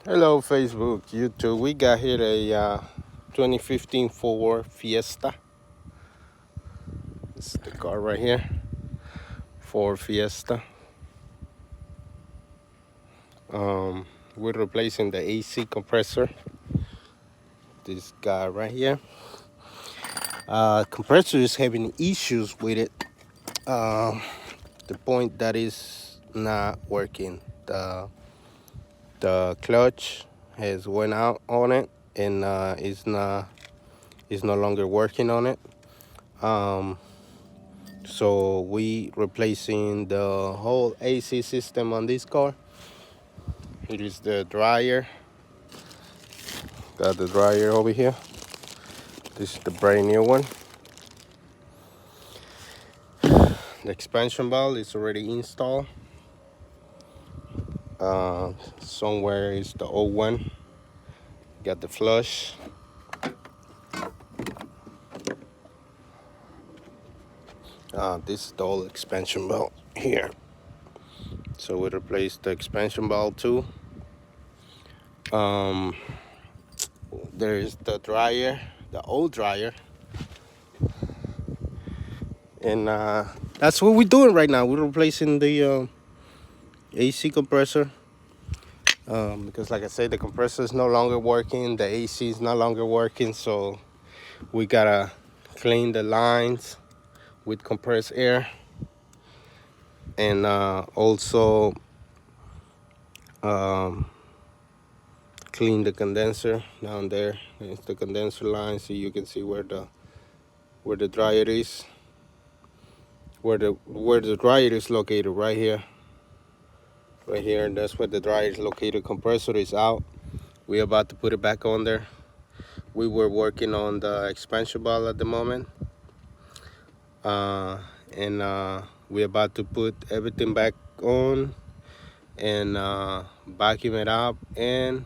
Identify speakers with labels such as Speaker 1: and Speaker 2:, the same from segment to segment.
Speaker 1: Hello, Facebook, YouTube. We got here a 2015 Ford Fiesta. This is the car right here, Ford Fiesta. We're replacing the AC compressor. This guy right here. Compressor is having issues with it. The point that is not working. The clutch has went out on it and is no longer working on it. So we replacing the whole AC system on this car. It is the dryer. Got the dryer over here. This is the brand new one. The expansion valve is already installed. Somewhere is the old one. Got the flush. This is the old expansion valve here. So we replaced the expansion valve too. There's the dryer, the old dryer. And that's what we're doing right now. We're replacing the AC compressor. Because like I said, the compressor is no longer working. The AC is no longer working. So we gotta clean the lines with compressed air. And also clean the condenser down there. It's the condenser line, so you can see where the dryer is. Where the dryer is located, right here. Right here, and that's where the dryer is located. Compressor is out. We're about to put it back on there. We were working on the expansion valve at the moment. And we're about to put everything back on and vacuum it up and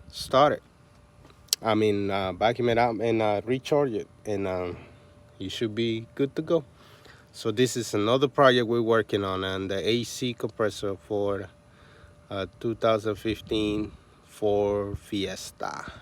Speaker 1: start it. Vacuum it up and recharge it, and you should be good to go. So this is another project we're working on, and the AC compressor for 2015 Ford Fiesta.